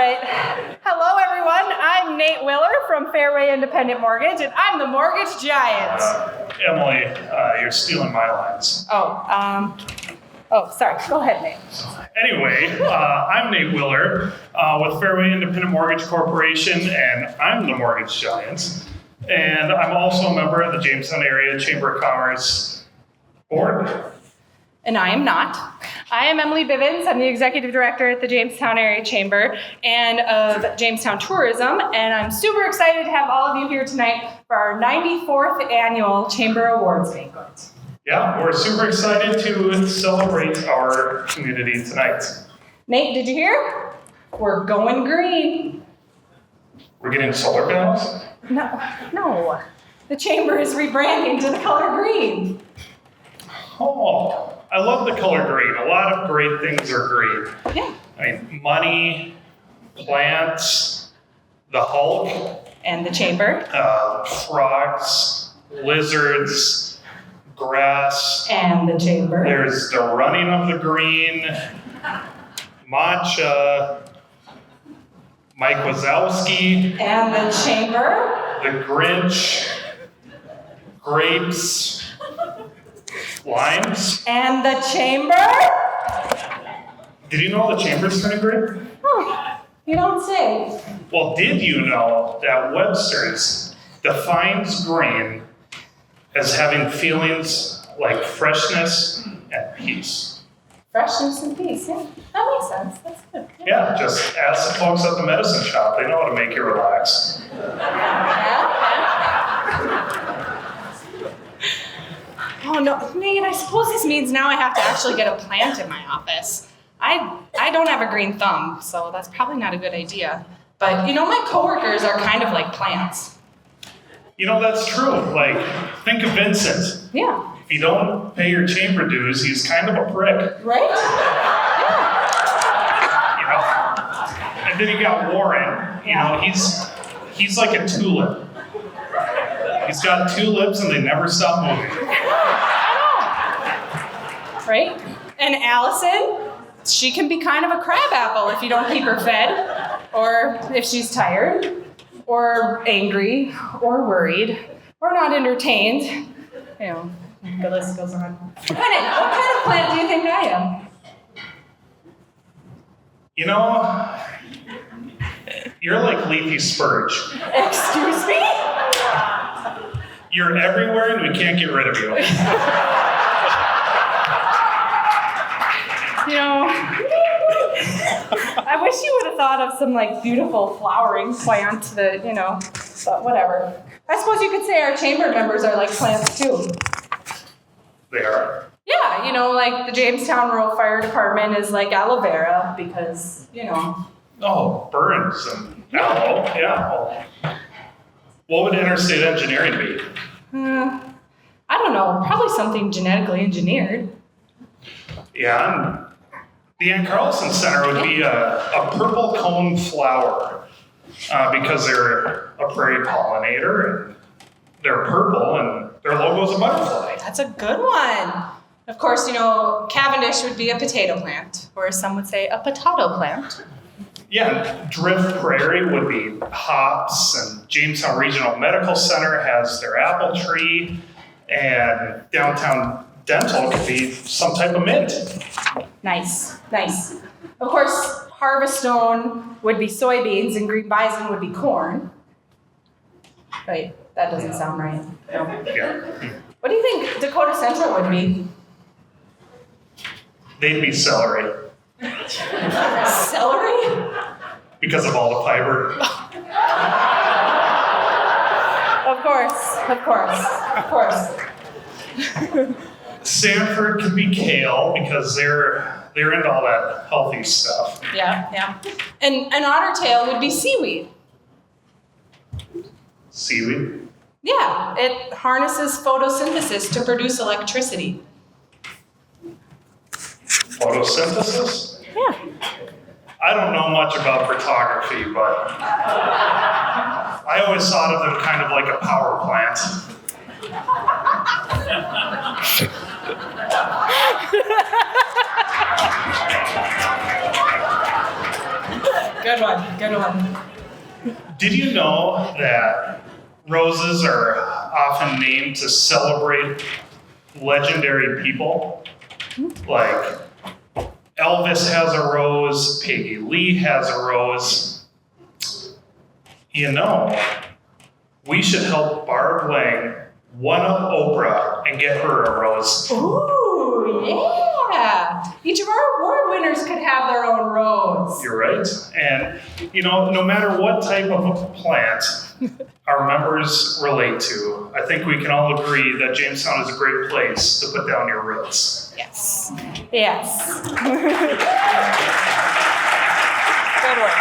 right. Hello, everyone. I'm Nate Willer from Fairway Independent Mortgage, and I'm the Mortgage Giant. Emily, you're stealing my lines. Sorry. Go ahead, Nate. Anyway, I'm Nate Willer with Fairway Independent Mortgage Corporation, and I'm the Mortgage Giant. And I'm also a member of the Jamestown Area Chamber of Commerce Board. And I am not. I am Emily Bivens. I'm the Executive Director at the Jamestown Area Chamber and of Jamestown Tourism. And I'm super excited to have all of you here tonight for our 94th Annual Chamber Awards Banquet. Yeah, we're super excited to celebrate our community tonight. Nate, did you hear? We're going green. We're getting solar panels? No. The Chamber is rebranding to the color green. Oh, I love the color green. A lot of great things are green. Yeah. I mean, money, plants, the Hulk. And the Chamber. Frogs, lizards, grass. And the Chamber. There's the running of the green, matcha, Mike Wazowski. And the Chamber. The Grinch, grapes, limes. And the Chamber. Did you know the Chamber's turning green? Oh, you don't say. Well, did you know that Webster's defines green as having feelings like freshness and peace? Freshness and peace, yeah. That makes sense. That's good. Yeah, just ask the folks at the medicine shop. They know how to make you relax. Oh no, Nate, I suppose this means now I have to actually get a plant in my office. I don't have a green thumb, so that's probably not a good idea. But you know, my coworkers are kind of like plants. You know, that's true. Like, think of Vincent. Yeah. If you don't pay your chamber dues, he's kind of a prick. Right? Yeah. You know? And then you got Warren. You know, he's like a tulip. He's got tulips and they never stop moving. Right? And Allison, she can be kind of a crabapple if you don't keep her fed, or if she's tired, or angry, or worried, or not entertained. You know, the list goes on. What kind of plant do you think I am? You know, you're like leafy spurge. Excuse me? You're everywhere and we can't get rid of you. You know, I wish you would have thought of some like beautiful flowering plant that, you know, but whatever. I suppose you could say our chamber members are like plants too. They are. Yeah, you know, like the Jamestown Rural Fire Department is like aloe vera because, you know. Oh, burns and aloe. Yeah. What would interstate engineering be? I don't know, probably something genetically engineered. Yeah, and the Ann Carlson Center would be a purple cone flower because they're a prairie pollinator and they're purple and their logo's a butterfly. That's a good one. Of course, you know, Cavendish would be a potato plant, or some would say a potato plant. Yeah, Drift Prairie would be hops, and Jamestown Regional Medical Center has their apple tree, and Downtown Dental could be some type of mint. Nice. Of course, Harvestone would be soybeans and Green Bison would be corn. Wait, that doesn't sound right. No. Yeah. What do you think Dakota Central would be? They'd be celery Celery? because of all the fiber. Of course. Sanford could be kale because they're into all that healthy stuff. Yeah. And an otter tail would be seaweed. Seaweed? Yeah, it harnesses photosynthesis to produce electricity. Photosynthesis? Yeah. I don't know much about photography, but I always thought of them kind of like a power plant. Good Good one. Good one. Did you know that roses are often named to celebrate legendary people? Like Elvis has a rose, Peggy Lee has a rose. You know, we should help Barb Lang one-up Oprah and get her a rose. Ooh, yeah. Each of our award winners could have their own rose. You're right. And, you know, no matter what type of plant our members relate to, I think we can all agree that Jamestown is a great place to put down your roots. Yes. Yes. Good work.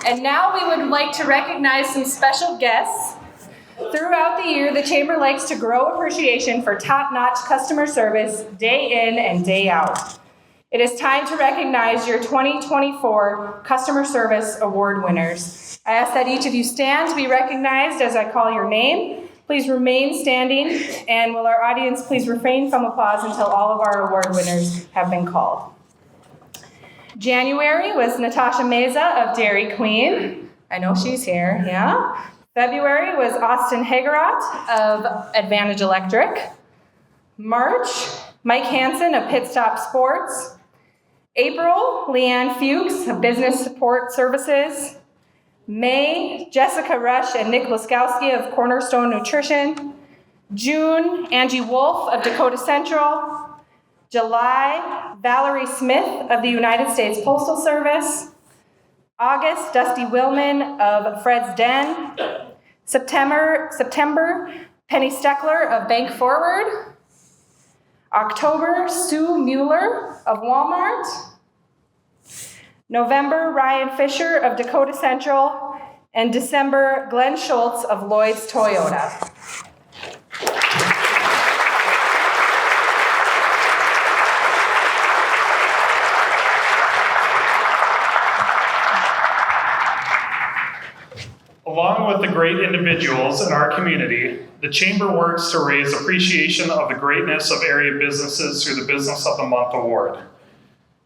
And now we would like to recognize some special guests. Throughout the year, the Chamber likes to grow appreciation for top-notch customer service day in and day out. It is time to recognize your 2024 Customer Service Award winners. I ask that each of you stand to be recognized as I call your name. Please remain standing, and will our audience please refrain from applause until all of our award winners have been called. January was Natasha Meza of Dairy Queen. I know she's here, yeah. February was Austin Hagerot of Advantage Electric. March, Mike Hansen of Pit Stop Sports. April, Leanne Fuchs of Business Support Services. May, Jessica Rush and Nick Laskowski of Cornerstone Nutrition. June, Angie Wolf of Dakota Central. July, Valerie Smith of the United States Postal Service. August, Dusty Willman of Fred's Den. September, Penny Steckler of Bank Forward. October, Sue Mueller of Walmart. November, Ryan Fisher of Dakota Central. And December, Glenn Schultz of Lloyd's Toyota. Along with the great individuals in our community, the Chamber works to raise appreciation of the greatness of area businesses through the Business of the Month Award.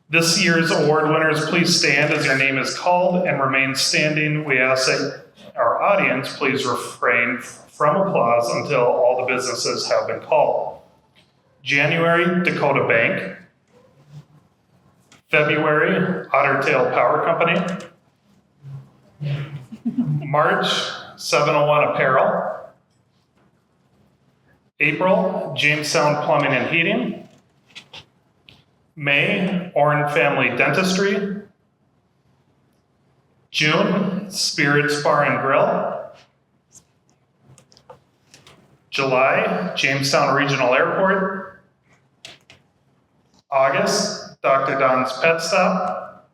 This year's award winners, please stand as your name is called and remain standing. We ask that our audience please refrain from applause until all the businesses have been called. January, Dakota Bank. February, Otter Tail Power Company. March, 701 Apparel. April, Jamestown Plumbing and Heating. May, Orrin Family Dentistry. June, Spirits Bar and Grill. July, Jamestown Regional Airport. August, Dr. Don's Pet Stop.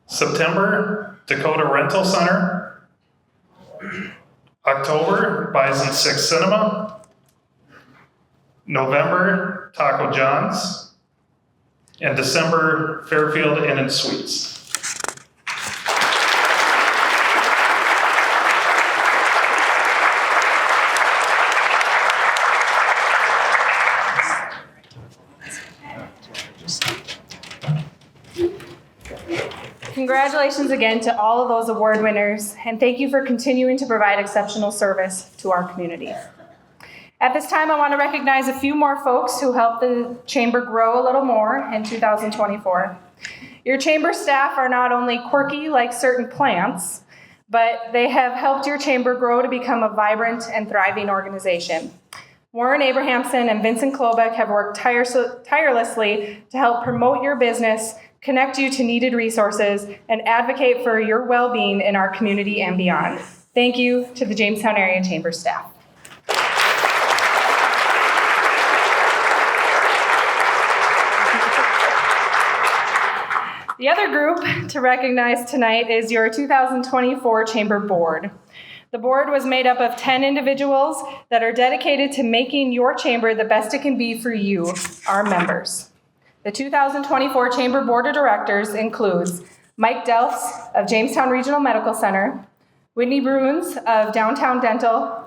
September, Dakota Rental Center. October, Bison 6 Cinema. November, Taco John's. And December, Fairfield Inn and Suites. Congratulations again to all of those award winners, and thank you for continuing to provide exceptional service to our community. At this time, I want to recognize a few more folks who helped the Chamber grow a little more in 2024. Your Chamber staff are not only quirky like certain plants, but they have helped your Chamber grow to become a vibrant and thriving organization. Warren Abrahamson and Vincent Klobeck have worked tirelessly to help promote your business, connect you to needed resources, and advocate for your well-being in our community and beyond. Thank you to the Jamestown Area Chamber staff. The other group to recognize tonight is your 2024 Chamber Board. The board was made up of 10 individuals that are dedicated to making your chamber the best it can be for you, our members. The 2024 Chamber Board of Directors includes Mike Delfs of Jamestown Regional Medical Center, Whitney Bruins of Downtown Dental,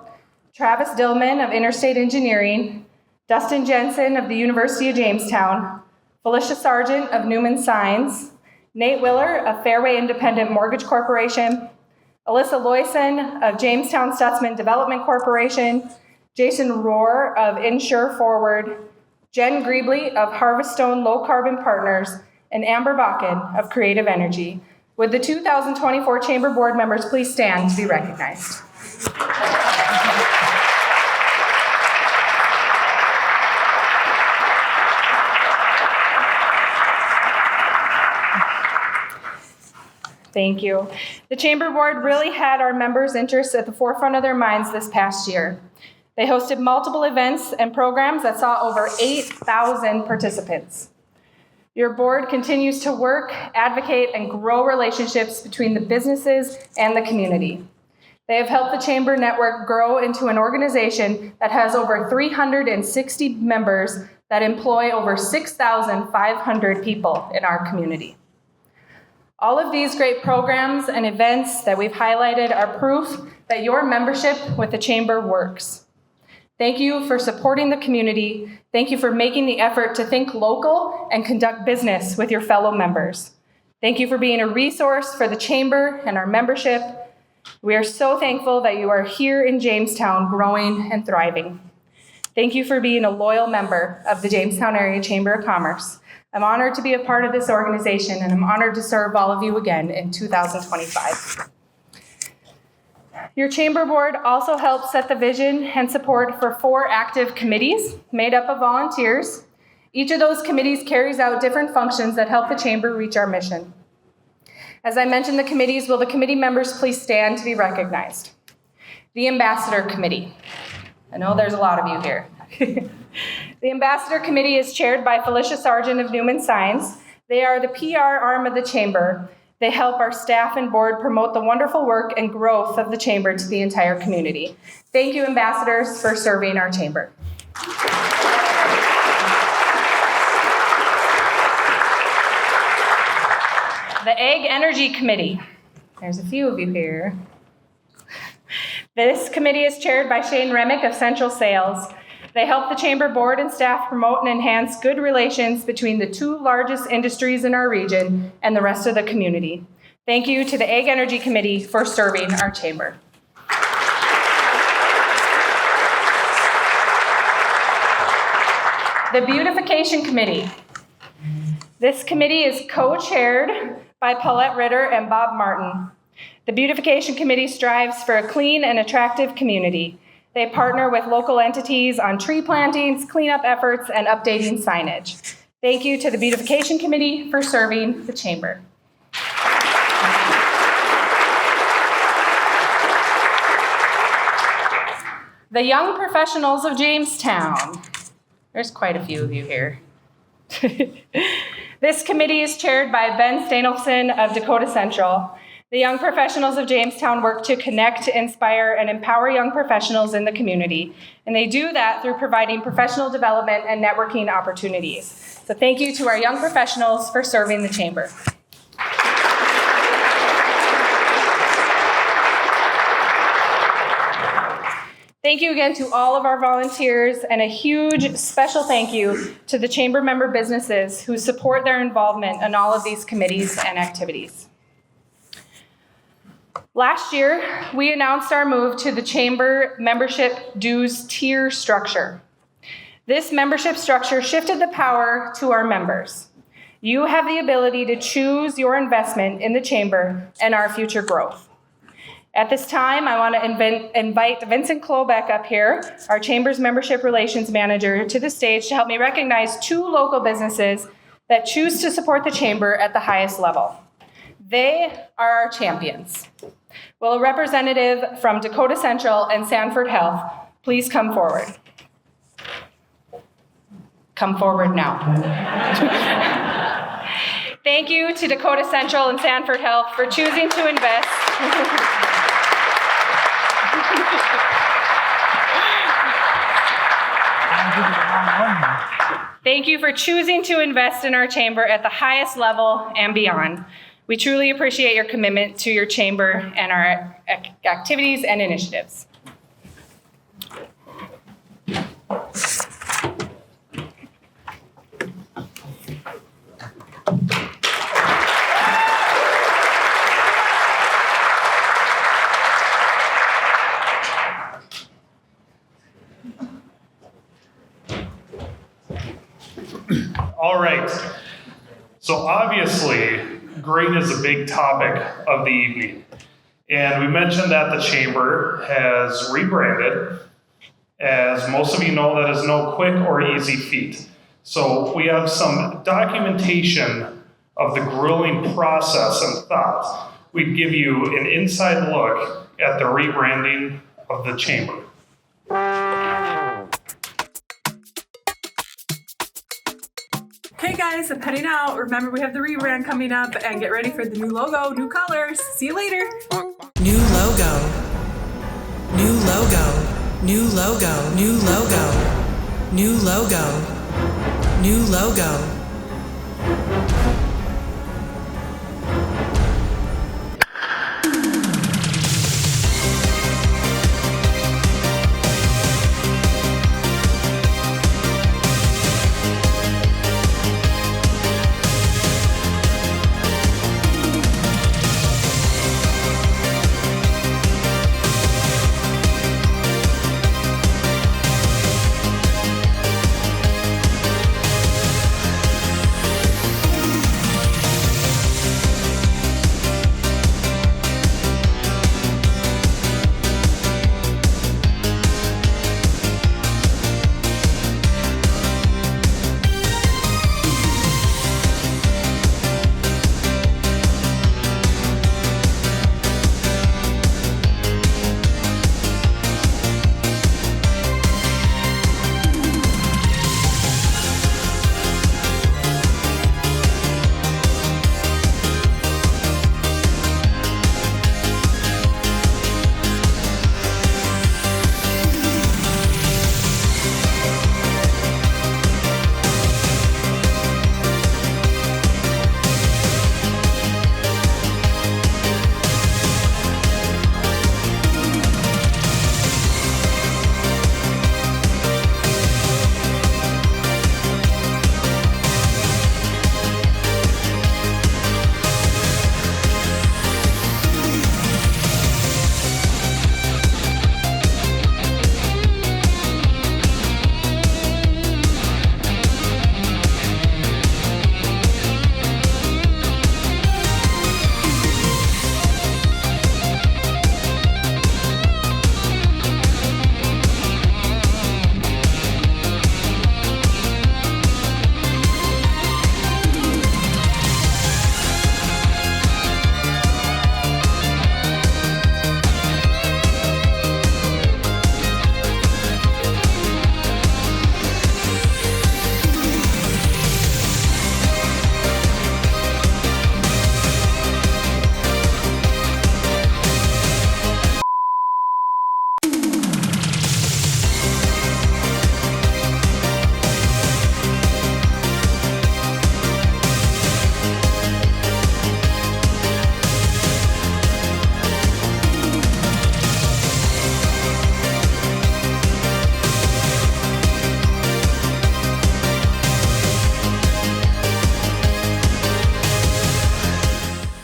Travis Dillman of Interstate Engineering, Dustin Jensen of the University of Jamestown, Felicia Sargent of Newman Signs, Nate Willer of Fairway Independent Mortgage Corporation, Alyssa Loyson of Jamestown Stutzman Development Corporation, Jason Rohr of Insure Forward, Jen Greebley of Harveststone Low Carbon Partners, and Amber Bakken of Creative Energy. Would the 2024 Chamber Board members please stand to be recognized? Thank you. The Chamber Board really had our members' interests at the forefront of their minds this past year. They hosted multiple events and programs that saw over 8,000 participants. Your board continues to work, advocate, and grow relationships between the businesses and the community. They have helped the Chamber Network grow into an organization that has over 360 members that employ over 6,500 people in our community. All of these great programs and events that we've highlighted are proof that your membership with the Chamber works. Thank you for supporting the community. Thank you for making the effort to think local and conduct business with your fellow members. Thank you for being a resource for the Chamber and our membership. We are so thankful that you are here in Jamestown growing and thriving. Thank you for being a loyal member of the Jamestown Area Chamber of Commerce. I'm honored to be a part of this organization, and I'm honored to serve all of you again in 2025. Your Chamber Board also helps set the vision and support for 4 active committees made up of volunteers. Each of those committees carries out different functions that help the Chamber reach our mission. As I mentioned the committees, will the committee members please stand to be recognized? The Ambassador Committee. I know there's a lot of you here. The Ambassador Committee is chaired by Felicia Sargent of Newman Signs. They are the PR arm of the Chamber. They help our staff and board promote the wonderful work and growth of the Chamber to the entire community. Thank you, ambassadors, for serving our Chamber. The Ag Energy Committee. There's a few of you here. This committee is chaired by Shane Remick of Central Sales. They help the Chamber Board and staff promote and enhance good relations between the 2 largest industries in our region and the rest of the community. Thank you to the Ag Energy Committee for serving our Chamber. The Beautification Committee. This committee is co-chaired by Paulette Ritter and Bob Martin. The Beautification Committee strives for a clean and attractive community. They partner with local entities on tree plantings, cleanup efforts, and updating signage. Thank you to the Beautification Committee for serving the Chamber. The Young Professionals of Jamestown. There's quite a few of you here. This committee is chaired by Ben Stanelson of Dakota Central. The Young Professionals of Jamestown work to connect, inspire, and empower young professionals in the community. And they do that through providing professional development and networking opportunities. So thank you to our young professionals for serving the Chamber. Thank you again to all of our volunteers, and a huge special thank you to the Chamber member businesses who support their involvement in all of these committees and activities. Last year, we announced our move to the Chamber membership dues tier structure. This membership structure shifted the power to our members. You have the ability to choose your investment in the Chamber and our future growth. At this time, I want to invite Vincent Klobeck up here, our Chamber's Membership Relations Manager, to the stage to help me recognize 2 local businesses that choose to support the Chamber at the highest level. They are our champions. Will a representative from Dakota Central and Sanford Health please come forward? Come forward now. Thank you to Dakota Central and Sanford Health for choosing to invest. Thank you for choosing to invest in our Chamber at the highest level and beyond. We truly appreciate your commitment to your Chamber and our activities and initiatives. All right. So obviously, green is a big topic of the evening. And we mentioned that the Chamber has rebranded. As most of you know, that is no quick or easy feat. So we have some documentation of the grueling process and thought. We'd give you an inside look at the rebranding of the Chamber. Hey guys, I'm heading out. Remember, we have the rebrand coming up, and get ready for the new logo, new colors. See you later. New logo. New logo. New logo. New logo. New logo. New logo.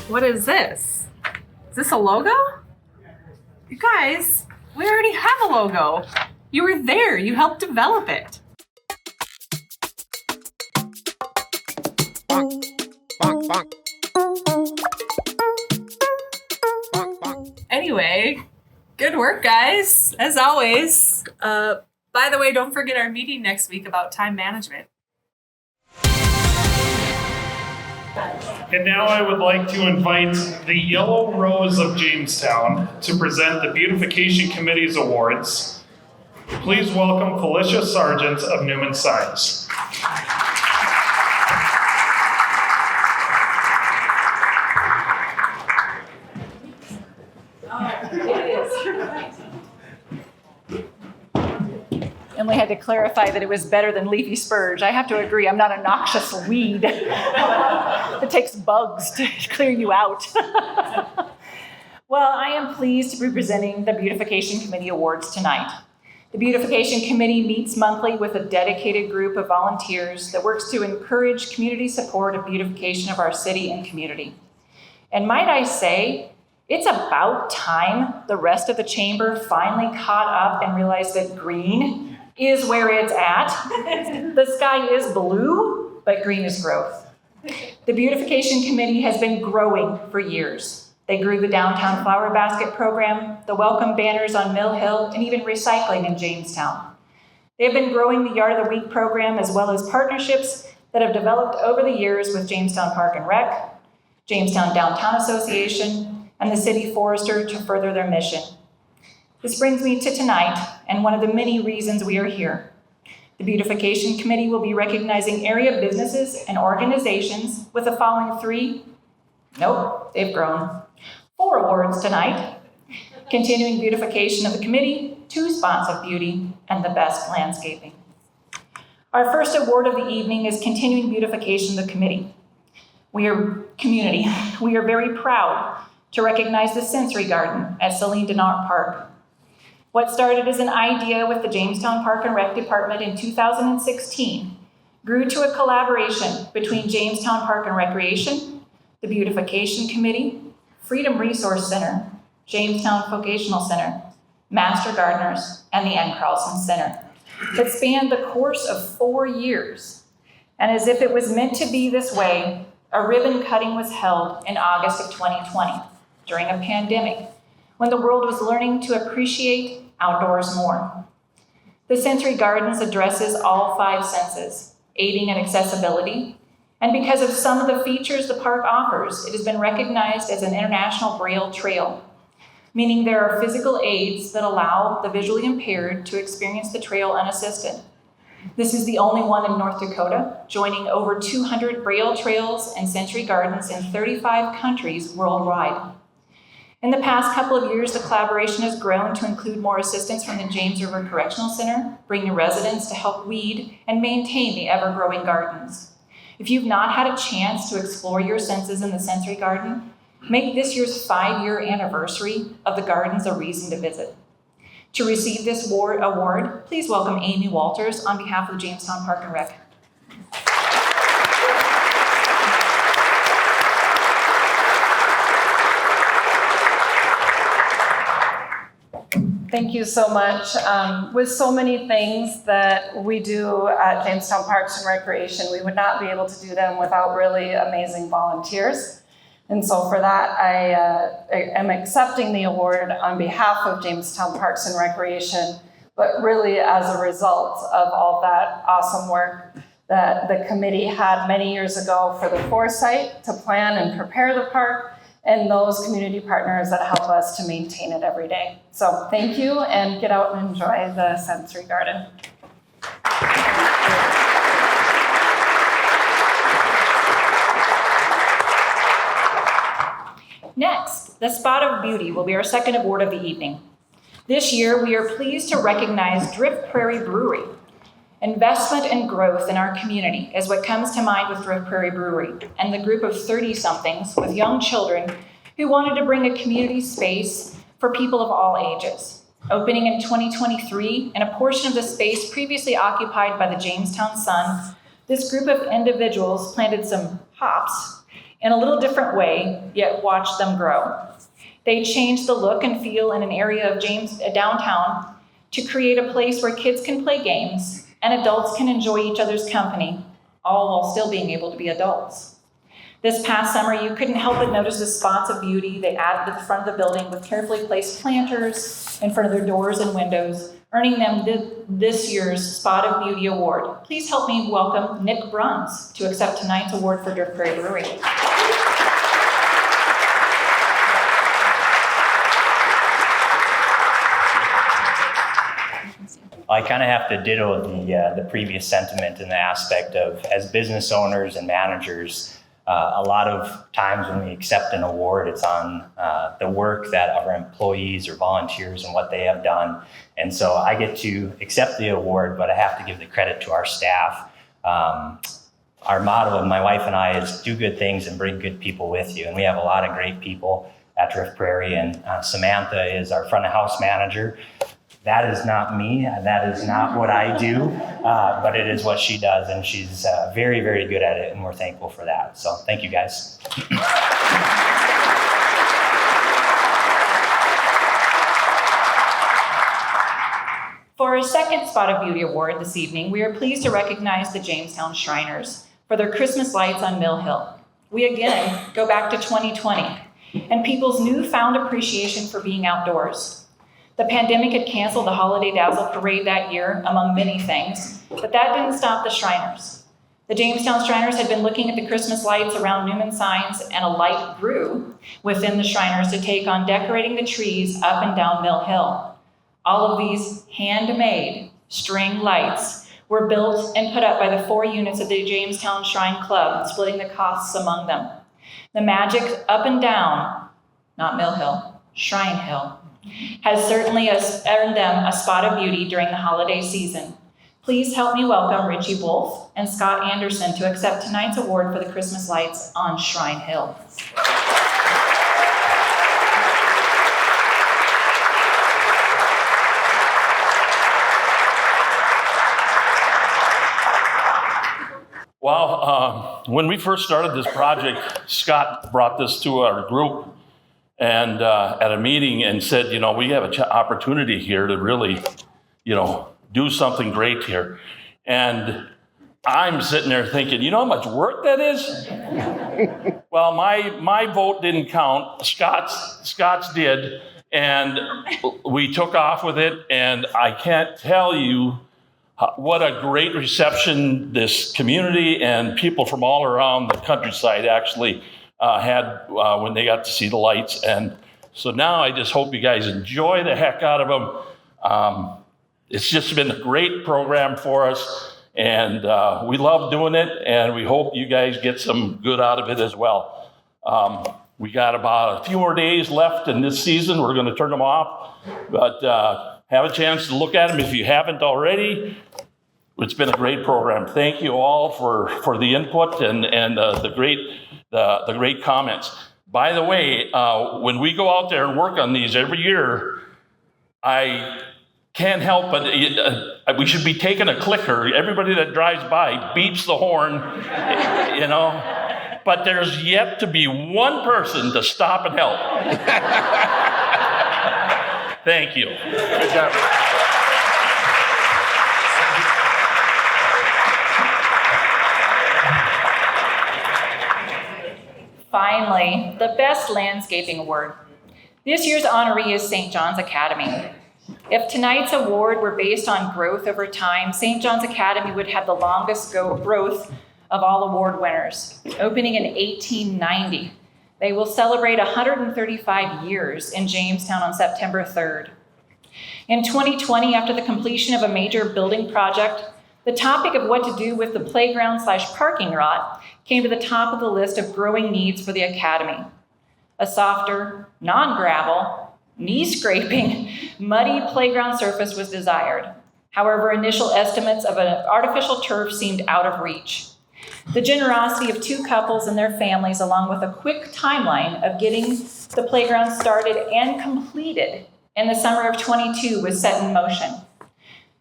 What is this? Is this a logo? You guys, we already have a logo. You were there. You helped develop it. Bonk, bonk. Bonk, bonk. Anyway, good work, guys. As always. By the way, don't forget our meeting next week about time management. And now I would like to invite the Yellow Rose of Jamestown to present the Beautification Committee's awards. Please welcome Felicia Sargent of Newman Signs. Emily had to clarify that it was better than leafy spurge. I have to agree, I'm not a noxious weed. It takes bugs to clear you out. Well, I am pleased to be presenting the Beautification Committee Awards tonight. The Beautification Committee meets monthly with a dedicated group of volunteers that works to encourage community support of beautification of our city and community. And might I say, it's about time the rest of the chamber finally caught up and realized that green is where it's at. The sky is blue, but green is growth. The Beautification Committee has been growing for years. They grew the Downtown Flower Basket program, the welcome banners on Mill Hill, and even recycling in Jamestown. They have been growing the Yard of the Week program as well as partnerships that have developed over the years with Jamestown Park and Rec, Jamestown Downtown Association, and the City Forester to further their mission. This brings me to tonight and one of the many reasons we are here. The Beautification Committee will be recognizing area businesses and organizations with the following 4 awards tonight. Continuing beautification of the committee, 2 spots of beauty, and the best landscaping. Our first award of the evening is continuing beautification of the committee. We are very proud to recognize the Sensory Garden at Celine Denard Park. What started as an idea with the Jamestown Park and Rec Department in 2016 grew to a collaboration between Jamestown Park and Recreation, the Beautification Committee, Freedom Resource Center, Jamestown Vocational Center, Master Gardeners, and the Ann Carlson Center that spanned the course of 4 years. And as if it was meant to be this way, a ribbon cutting was held in August of 2020 during a pandemic when the world was learning to appreciate outdoors more. The Sensory Gardens addresses all 5 senses, aiding in accessibility, and because of some of the features the park offers, it has been recognized as an International Braille Trail, meaning there are physical aids that allow the visually impaired to experience the trail unassisted. This is the only one in North Dakota, joining over 200 Braille trails and Sensory Gardens in 35 countries worldwide. In the past couple of years, the collaboration has grown to include more assistance from the James River Correctional Center, bringing residents to help weed and maintain the ever-growing gardens. If you've not had a chance to explore your senses in the Sensory Garden, make this year's 5-year anniversary of the gardens a reason to visit. To receive this award, please welcome Amy Walters on behalf of Jamestown Park and Rec. Thank you so much. With so many things that we do at Jamestown Parks and Recreation, we would not be able to do them without really amazing volunteers. And so for that, I am accepting the award on behalf of Jamestown Parks and Recreation, but really as a result of all that awesome work that the committee had many years ago for the foresight to plan and prepare the park, and those community partners that help us to maintain it every day. So thank you, and get out and enjoy the Sensory Garden. Next, the Spot of Beauty will be our second award of the evening. This year, we are pleased to recognize Drift Prairie Brewery. Investment and growth in our community is what comes to mind with Drift Prairie Brewery and the group of 30-somethings with young children who wanted to bring a community space for people of all ages. Opening in 2023, in a portion of the space previously occupied by the Jamestown Sun, this group of individuals planted some hops in a little different way, yet watched them grow. They changed the look and feel in an area of downtown to create a place where kids can play games and adults can enjoy each other's company, all while still being able to be adults. This past summer, you couldn't help but notice the spots of beauty they added to the front of the building with carefully placed planters in front of their doors and windows, earning them this year's Spot of Beauty Award. Please help me welcome Nick Bruns to accept tonight's award for Drift Prairie Brewery. I kind of have to ditto the previous sentiment in the aspect of, as business owners and managers, a lot of times when we accept an award, it's on the work that our employees or volunteers and what they have done. And so I get to accept the award, but I have to give the credit to our staff. Our motto of my wife and I is do good things and bring good people with you. And we have a lot of great people at Drift Prairie, and Samantha is our front of house manager. That is not me, that is not what I do, but it is what she does, and she's very, very good at it, and we're thankful for that. So thank you, guys. For our second Spot of Beauty Award this evening, we are pleased to recognize the Jamestown Shriners for their Christmas lights on Mill Hill. We again go back to 2020 and people's newfound appreciation for being outdoors. The pandemic had canceled the Holiday Dazzle Parade that year, among many things, but that didn't stop the Shriners. The Jamestown Shriners had been looking at the Christmas lights around Newman signs, and a light grew within the Shriners to take on decorating the trees up and down Mill Hill. All of these handmade string lights were built and put up by the 4 units of the Jamestown Shrine Club, splitting the costs among them. The magic up and down, not Mill Hill, Shrine Hill, has certainly earned them a spot of beauty during the holiday season. Please help me welcome Richie Wolf and Scott Anderson to accept tonight's award for the Christmas lights on Shrine Hill. Well, when we first started this project, Scott brought this to our group and at a meeting and said, we have an opportunity here to really, do something great here. And I'm sitting there thinking, you know how much work that is? Well, my vote didn't count. Scott's did. And we took off with it. And I can't tell you what a great reception this community and people from all around the countryside actually had when they got to see the lights. And so now I just hope you guys enjoy the heck out of them. It's just been a great program for us, and we love doing it, and we hope you guys get some good out of it as well. We got about a few more days left in this season. We're going to turn them off, but have a chance to look at them if you haven't already. It's been a great program. Thank you all for the input and the great comments. By the way, when we go out there and work on these every year, I can't help but we should be taking a clicker. Everybody that drives by beeps the horn, But there's yet to be one person to stop and help. Thank you. Good job. Finally, the Best Landscaping Award. This year's honoree is St. John's Academy. If tonight's award were based on growth over time, St. John's Academy would have the longest growth of all award winners, opening in 1890. They will celebrate 135 years in Jamestown on September 3rd. In 2020, after the completion of a major building project, the topic of what to do with the playground/parking lot came to the top of the list of growing needs for the Academy. A softer, non-gravel, knee-scraping, muddy playground surface was desired. However, initial estimates of an artificial turf seemed out of reach. The generosity of 2 couples and their families, along with a quick timeline of getting the playground started and completed in the summer of 22, was set in motion.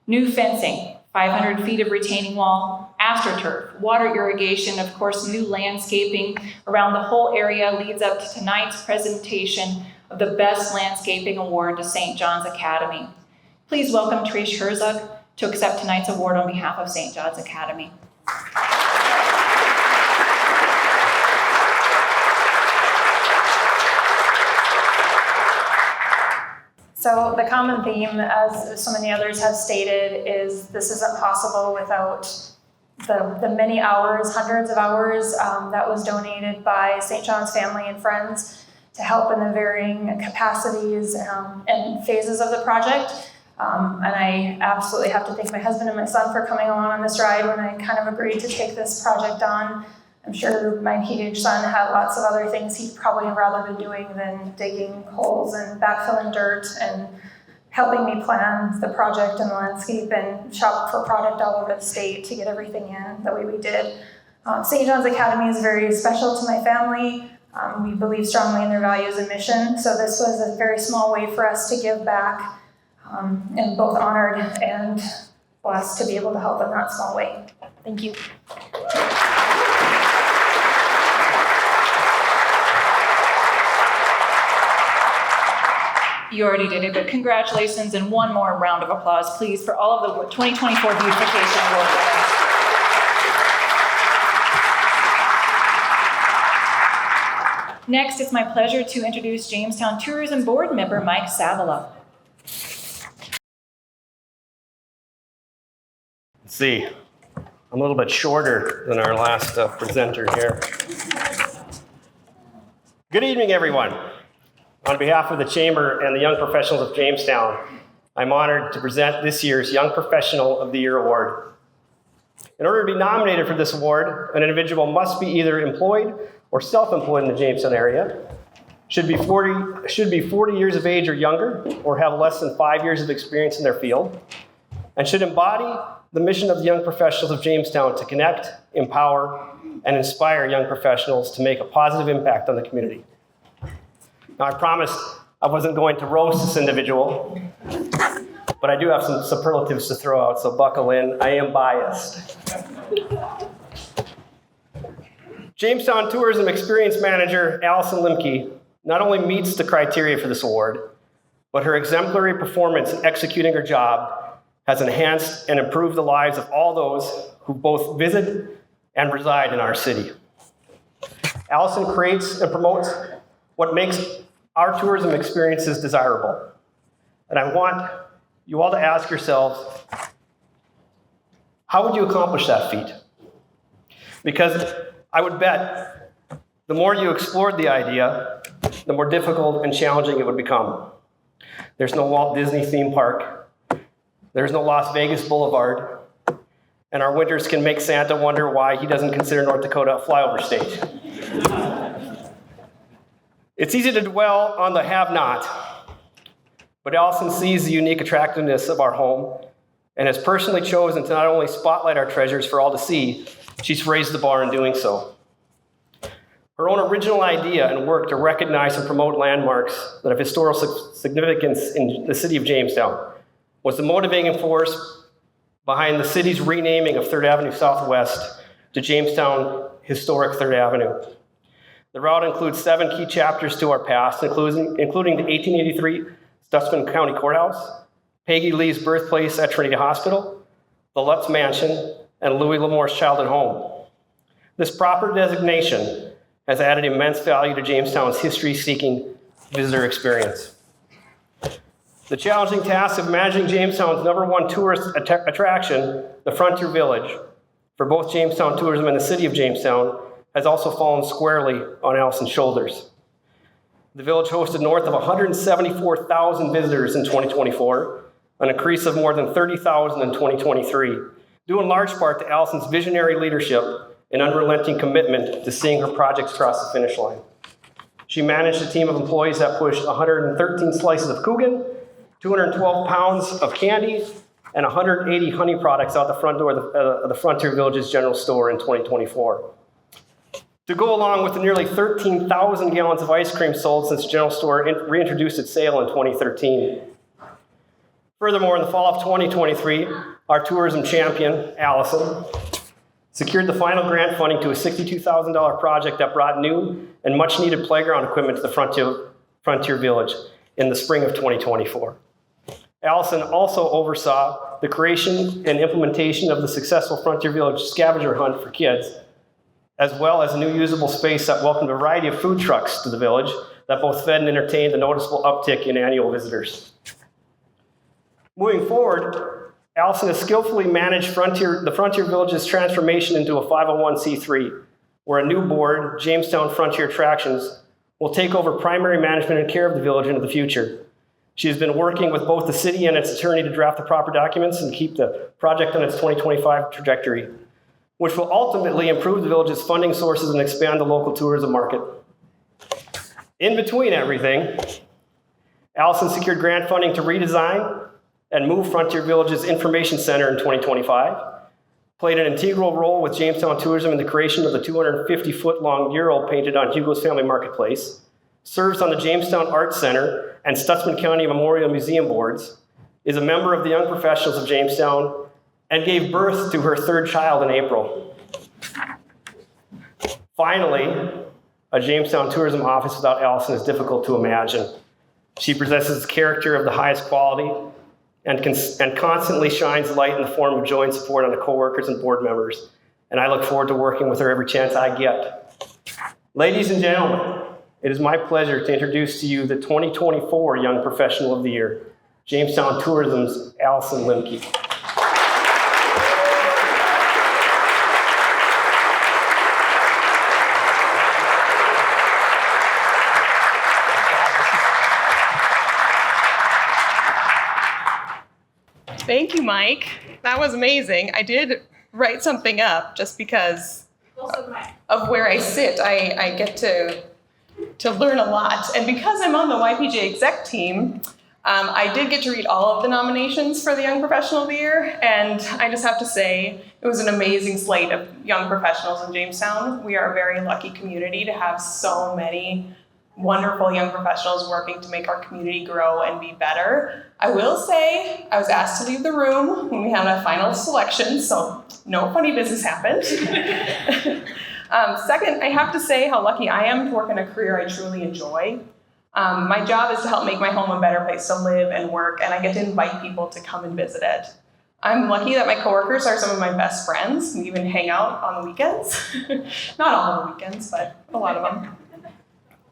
New fencing, 500 feet of retaining wall, astroturf, water irrigation, of course, new landscaping around the whole area leads up to tonight's presentation of the Best Landscaping Award to St. John's Academy. Please welcome Trish Herzog to accept tonight's award on behalf of St. John's Academy. So the common theme, as so many others have stated, is this isn't possible without the many hours, hundreds of hours that was donated by St. John's family and friends to help in the varying capacities and phases of the project. And I absolutely have to thank my husband and my son for coming along on this ride when I kind of agreed to take this project on. I'm sure my teenage son had lots of other things he'd probably rather been doing than digging holes and backfilling dirt and helping me plan the project and the landscape and shop for product all over the state to get everything in the way we did. St. John's Academy is very special to my family. We believe strongly in their values and mission, so this was a very small way for us to give back, and both honored and blessed to be able to help in that small way. Thank you. You already did it, but congratulations and one more round of applause, please, for all of the 2024 Beautification Awards winners. Next, it's my pleasure to introduce Jamestown Tourism Board member Mike Savila. Let's see, I'm a little bit shorter than our last presenter here. Good evening, everyone. On behalf of the Chamber and the Young Professionals of Jamestown, I'm honored to present this year's Young Professional of the Year Award. In order to be nominated for this award, an individual must be either employed or self-employed in the Jamestown area, should be 40 years of age or younger, or have less than 5 years of experience in their field, and should embody the mission of the Young Professionals of Jamestown to connect, empower, and inspire young professionals to make a positive impact on the community. Now, I promised I wasn't going to roast this individual, but I do have some superlatives to throw out, so buckle in. I am biased. Jamestown Tourism Experience Manager Allison Limke not only meets the criteria for this award, but her exemplary performance in executing her job has enhanced and improved the lives of all those who both visit and reside in our city. Allison creates and promotes what makes our tourism experiences desirable. And I want you all to ask yourselves, how would you accomplish that feat? Because I would bet the more you explored the idea, the more difficult and challenging it would become. There's no Walt Disney theme park. There's no Las Vegas Boulevard. And our winters can make Santa wonder why he doesn't consider North Dakota a flyover state. It's easy to dwell on the have-not, but Allison sees the unique attractiveness of our home and has personally chosen to not only spotlight our treasures for all to see, she's raised the bar in doing so. Her own original idea and work to recognize and promote landmarks that have historical significance in the city of Jamestown was the motivating force behind the city's renaming of 3rd Avenue Southwest to Jamestown Historic 3rd Avenue. The route includes 7 key chapters to our past, including the 1883 Stutzman County Courthouse, Peggy Lee's birthplace at Trinity Hospital, the Lutz Mansion, and Louis L'Amour's childhood home. This proper designation has added immense value to Jamestown's history-seeking visitor experience. The challenging task of managing Jamestown's #1 tourist attraction, the Frontier Village, for both Jamestown Tourism and the city of Jamestown, has also fallen squarely on Allison's shoulders. The village hosted north of 174,000 visitors in 2024, an increase of more than 30,000 in 2023, due in large part to Allison's visionary leadership and unrelenting commitment to seeing her projects cross the finish line. She managed a team of employees that pushed 113 slices of Coogan, 212 pounds of candy, and 180 honey products out the front door of the Frontier Village's general store in 2024. To go along with the nearly 13,000 gallons of ice cream sold since the general store reintroduced its sale in 2013. Furthermore, in the fall of 2023, our tourism champion, Allison, secured the final grant funding to a $62,000 project that brought new and much needed playground equipment to the Frontier Village in the spring of 2024. Allison also oversaw the creation and implementation of the successful Frontier Village scavenger hunt for kids, as well as a new usable space that welcomed a variety of food trucks to the village that both fed and entertained a noticeable uptick in annual visitors. Moving forward, Allison has skillfully managed the Frontier Village's transformation into a 501c3, where a new board, Jamestown Frontier Attractions, will take over primary management and care of the village into the future. She has been working with both the city and its attorney to draft the proper documents and keep the project on its 2025 trajectory, which will ultimately improve the village's funding sources and expand the local tourism market. In between everything, Allison secured grant funding to redesign and move Frontier Village's Information Center in 2025, played an integral role with Jamestown Tourism in the creation of the 250-foot-long mural painted on Hugo's Family Marketplace, serves on the Jamestown Arts Center and Stutzman County Memorial Museum boards, is a member of the Young Professionals of Jamestown, and gave birth to her 3rd child in April. Finally, a Jamestown tourism office without Allison is difficult to imagine. She possesses character of the highest quality and constantly shines light in the form of joy and support on the coworkers and board members. And I look forward to working with her every chance I get. Ladies and gentlemen, It is my pleasure to introduce to you the 2024 Young Professional of the Year, Jamestown Tourism's Allison Limke. Thank you, Mike. That was amazing. I did write something up just because of where I sit. I get to learn a lot. And because I'm on the YPJ exec team, I did get to read all of the nominations for the Young Professional of the Year. And I just have to say, it was an amazing slate of young professionals in Jamestown. We are a very lucky community to have so many wonderful young professionals working to make our community grow and be better. I will say I was asked to leave the room when we had a final selection, so no funny business happened. Second, I have to say how lucky I am to work in a career I truly enjoy. My job is to help make my home a better place to live and work, and I get to invite people to come and visit it. I'm lucky that my coworkers are some of my best friends. We even hang out on the weekends. Not all the weekends, but a lot of them.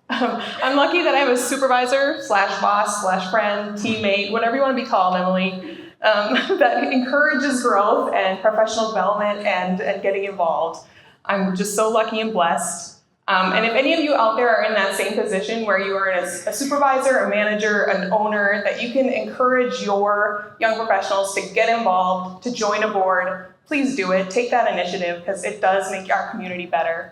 I'm lucky that I have a supervisor / boss / friend, teammate, whatever you want to be called, Emily, that encourages growth and professional development and getting involved. I'm just so lucky and blessed. And if any of you out there are in that same position where you are a supervisor, a manager, an owner, that you can encourage your young professionals to get involved, to join a board, please do it. Take that initiative because it does make our community better.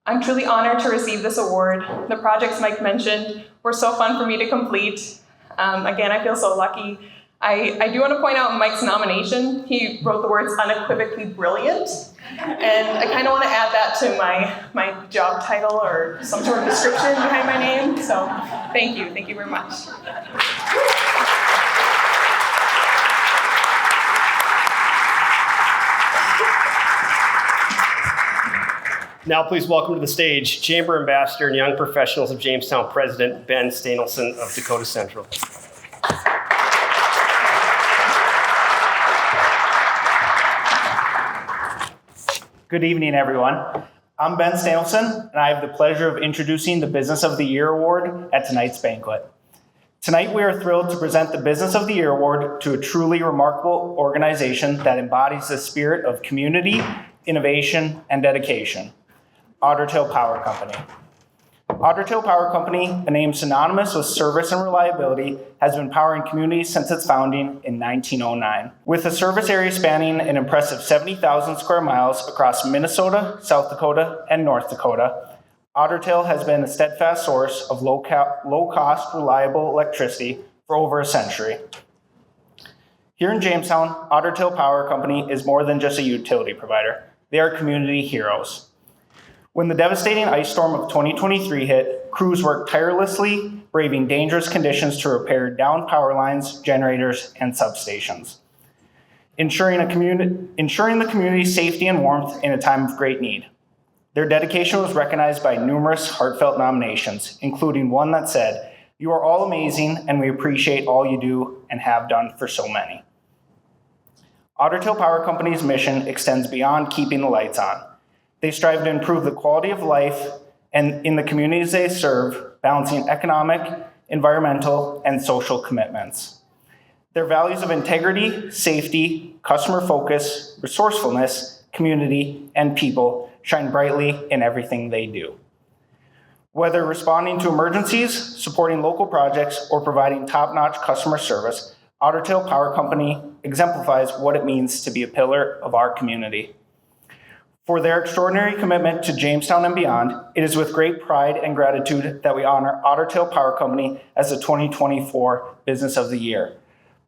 I'm truly honored to receive this award. The projects Mike mentioned were so fun for me to complete. Again, I feel so lucky. I do want to point out Mike's nomination. He wrote the words unequivocally brilliant. And I kind of want to add that to my job title or some sort of description behind my name. So thank you. Thank you very much. Now please welcome to the stage Chamber Ambassador and Young Professionals of Jamestown President Ben Stanelson of Dakota Central. Good evening, everyone. I'm Ben Stanelson, and I have the pleasure of introducing the Business of the Year Award at tonight's banquet. Tonight, we are thrilled to present the Business of the Year Award to a truly remarkable organization that embodies the spirit of community, innovation, and dedication. Otter Tail Power Company. Otter Tail Power Company, a name synonymous with service and reliability, has been powering communities since its founding in 1909. With a service area spanning an impressive 70,000 square miles across Minnesota, South Dakota, and North Dakota, Otter Tail has been a steadfast source of low-cost, reliable electricity for over a century. Here in Jamestown, Otter Tail Power Company is more than just a utility provider. They are community heroes. When the devastating ice storm of 2023 hit, crews worked tirelessly, braving dangerous conditions to repair downed power lines, generators, and substations, ensuring the community's safety and warmth in a time of great need. Their dedication was recognized by numerous heartfelt nominations, including one that said, "You are all amazing, and we appreciate all you do and have done for so many." Otter Tail Power Company's mission extends beyond keeping the lights on. They strive to improve the quality of life and in the communities they serve, balancing economic, environmental, and social commitments. Their values of integrity, safety, customer focus, resourcefulness, community, and people shine brightly in everything they do. Whether responding to emergencies, supporting local projects, or providing top-notch customer service, Otter Tail Power Company exemplifies what it means to be a pillar of our community. For their extraordinary commitment to Jamestown and beyond, it is with great pride and gratitude that we honor Otter Tail Power Company as the 2024 Business of the Year.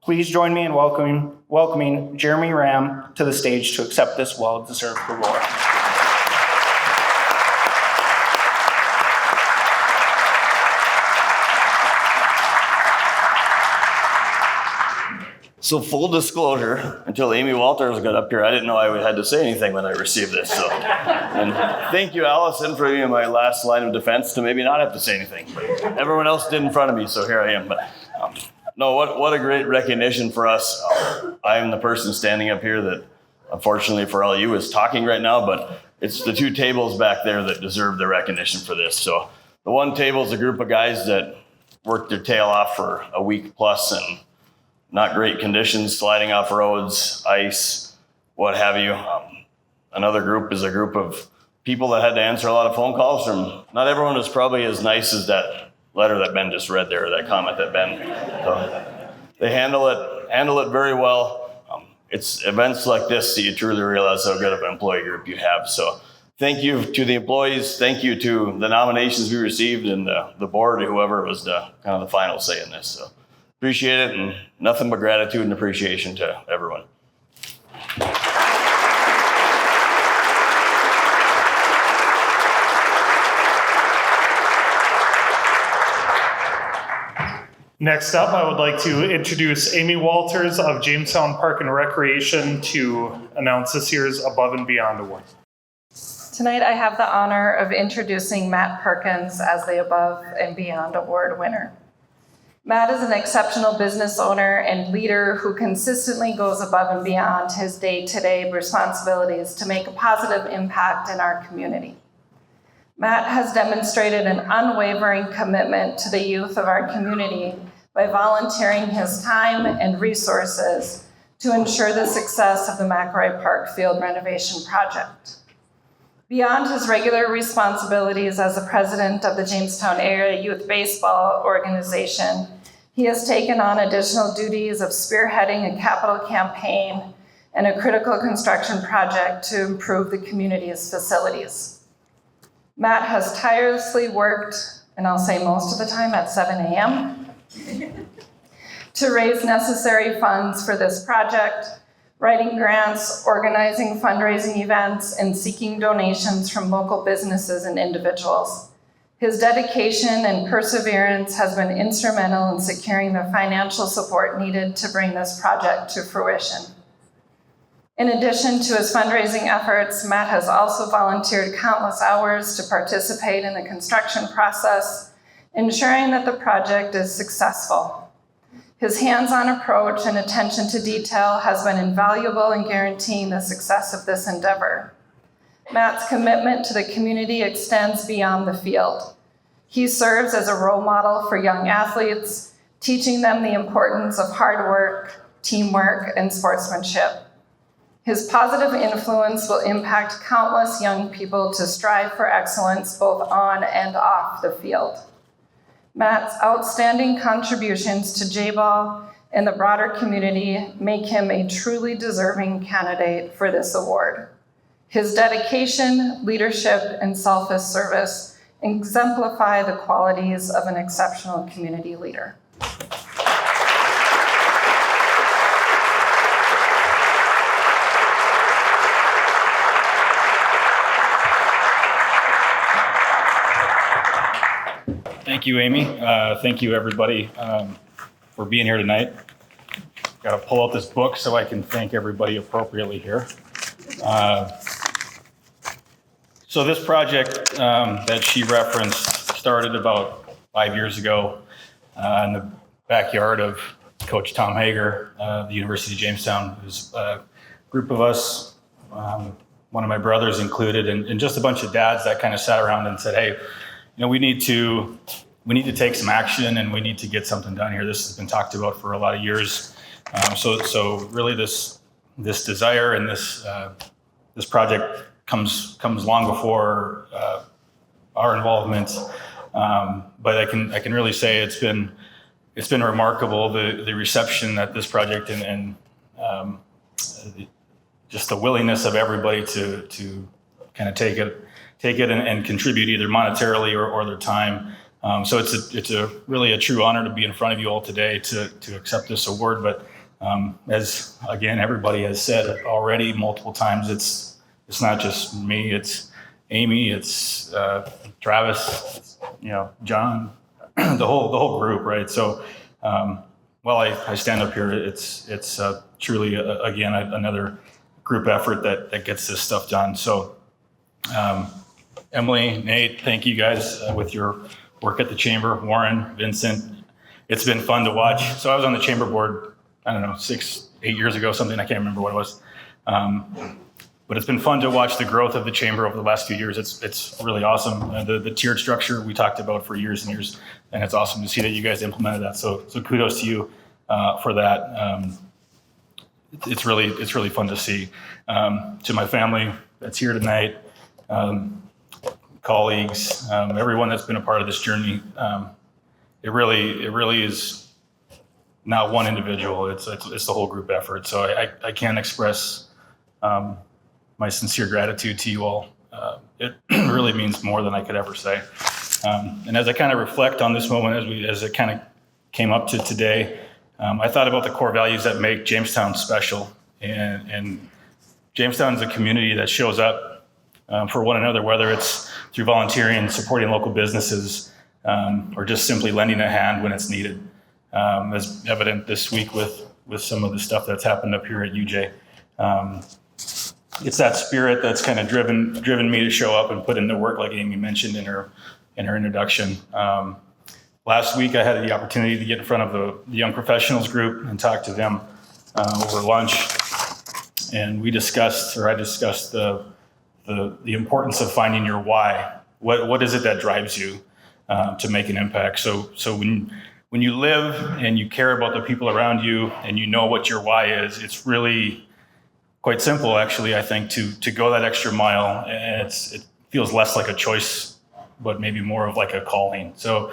Please join me in welcoming Jeremy Ram to the stage to accept this well-deserved reward. So full disclosure, until Amy Walters got up here, I didn't know I had to say anything when I received this. So, and thank you, Allison, for being my last line of defense to maybe not have to say anything. Everyone else did in front of me, so here I am. But no, what a great recognition for us. I am the person standing up here that, unfortunately for all you, is talking right now, but it's the two tables back there that deserve the recognition for this. So The one table is a group of guys that worked their tail off for a week plus in not great conditions, sliding off roads, ice, what have you. Another group is a group of people that had to answer a lot of phone calls from, not everyone is probably as nice as that letter that Ben just read there, or that comment that Ben, so they handle it very well. It's events like this that you truly realize how good of an employee group you have. So thank you to the employees. Thank you to the nominations we received and the board, whoever was the kind of the final say in this. So appreciate it, and nothing but gratitude and appreciation to everyone. Next up, I would like to introduce Amy Walters of Jamestown Park and Recreation to announce this year's Above and Beyond Award. Tonight I have the honor of introducing Matt Perkins as the Above and Beyond Award winner. Matt is an exceptional business owner and leader who consistently goes above and beyond his day-to-day responsibilities to make a positive impact in our community. Matt has demonstrated an unwavering commitment to the youth of our community by volunteering his time and resources to ensure the success of the McElroy Park Field renovation project. Beyond his regular responsibilities as the president of the Jamestown Area Youth Baseball Organization, he has taken on additional duties of spearheading a capital campaign and a critical construction project to improve the community's facilities. Matt has tirelessly worked, and I'll say most of the time at 7 a.m., to raise necessary funds for this project, writing grants, organizing fundraising events, and seeking donations from local businesses and individuals. His dedication and perseverance has been instrumental in securing the financial support needed to bring this project to fruition. In addition to his fundraising efforts, Matt has also volunteered countless hours to participate in the construction process, ensuring that the project is successful. His hands-on approach and attention to detail has been invaluable in guaranteeing the success of this endeavor. Matt's commitment to the community extends beyond the field. He serves as a role model for young athletes, teaching them the importance of hard work, teamwork, and sportsmanship. His positive influence will impact countless young people to strive for excellence both on and off the field. Matt's outstanding contributions to J-Ball and the broader community make him a truly deserving candidate for this award. His dedication, leadership, and selfless service exemplify the qualities of an exceptional community leader. Thank you, Amy. Thank you, everybody, for being here tonight. Got to pull out this book so I can thank everybody appropriately here. So this project that she referenced started about 5 years ago in the backyard of Coach Tom Hager, the University of Jamestown. It was a group of us, one of my brothers included, and just a bunch of dads that kind of sat around and said, hey, you know, we need to take some action and we need to get something done here. This has been talked about for a lot of years. So really this desire and this project comes long before our involvement. But I can really say it's been remarkable, the reception that this project and just the willingness of everybody to kind of take it and contribute either monetarily or their time. So it's really a true honor to be in front of you all today to accept this award. But as again everybody has said already multiple times, it's not just me, it's Amy, it's Travis, John, the whole group, right? So while I stand up here, it's truly again another group effort that gets this stuff done. So Emily, Nate, thank you guys with your work at the chamber. Warren, Vincent, it's been fun to watch. So I was on the chamber board, I don't know, 6-8 years ago, something, I can't remember what it was. But it's been fun to watch the growth of the chamber over the last few years. It's really awesome. The tiered structure we talked about for years and years, and it's awesome to see that you guys implemented that. So kudos to you for that. It's really fun to see. To my family that's here tonight, colleagues, everyone that's been a part of this journey. It really is not one individual. It's the whole group effort. So I can't express my sincere gratitude to you all. It really means more than I could ever say. And as I kind of reflect on this moment, as it kind of came up to today, I thought about the core values that make Jamestown special. And Jamestown is a community that shows up for one another, whether it's through volunteering, supporting local businesses, or just simply lending a hand when it's needed. As evident this week with some of the stuff that's happened up here at UJ. It's that spirit that's kind of driven me to show up and put in the work, like Amy mentioned in her introduction. Last week, I had the opportunity to get in front of the young professionals group and talk to them over lunch, and I discussed the importance of finding your why. What is it that drives you to make an impact? So when you live and you care about the people around you and you know what your why is, it's really quite simple, actually, I think, to go that extra mile. And it feels less like a choice, but maybe more of like a calling. So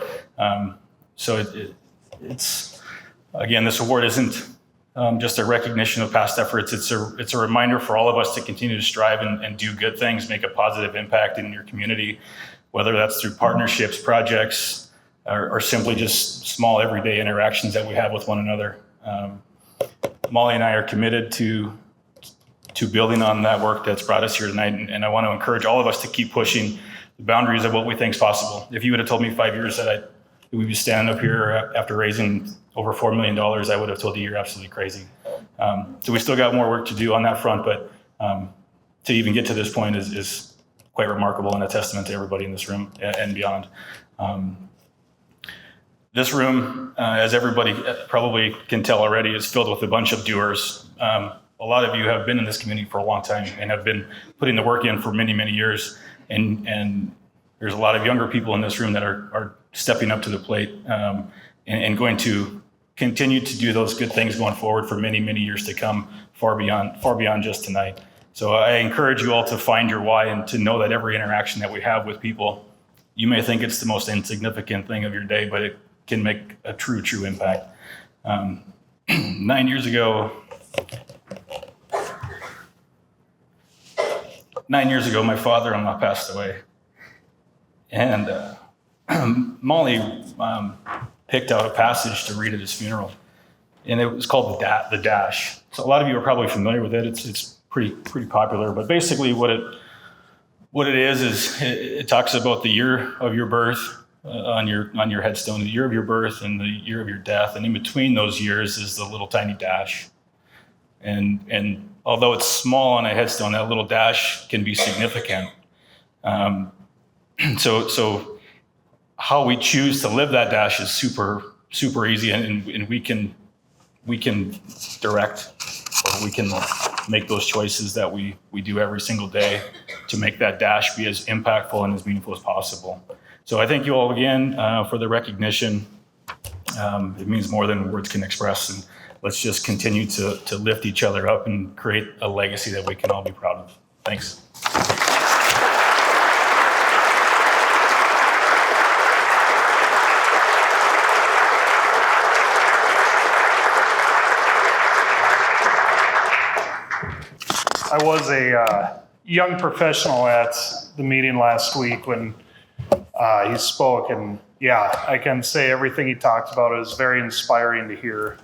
it's again, this award isn't just a recognition of past efforts. It's a reminder for all of us to continue to strive and do good things, make a positive impact in your community, whether that's through partnerships, projects, or simply just small everyday interactions that we have with one another. Molly and I are committed to building on that work that's brought us here tonight. And I want to encourage all of us to keep pushing the boundaries of what we think is possible. If you would have told me 5 years that we'd be standing up here after raising over $4 million, I would have told you you're absolutely crazy. So we still got more work to do on that front, but to even get to this point is quite remarkable and a testament to everybody in this room and beyond. This room, as everybody probably can tell already, is filled with a bunch of doers. A lot of you have been in this community for a long time and have been putting the work in for many, many years. And there's a lot of younger people in this room that are stepping up to the plate and going to continue to do those good things going forward for many, many years to come, far beyond just tonight. So I encourage you all to find your why and to know that every interaction that we have with people, you may think it's the most insignificant thing of your day, but it can make a true impact. 9 years ago, my father-in-law passed away, and Molly picked out a passage to read at his funeral, and it was called the Dash. So a lot of you are probably familiar with it. It's pretty popular, but basically what it is it talks about the year of your birth on your headstone, the year of your birth and the year of your death, and in between those years is the little tiny dash. And although it's small on a headstone, that little dash can be significant. So how we choose to live that dash is super easy, and we can direct, or we can make those choices that we do every single day to make that dash be as impactful and as meaningful as possible. So I thank you all again for the recognition. It means more than words can express, and let's just continue to lift each other up and create a legacy that we can all be proud of. Thanks. I was a young professional at the meeting last week when he spoke, and yeah, I can say everything he talked about is very inspiring to hear.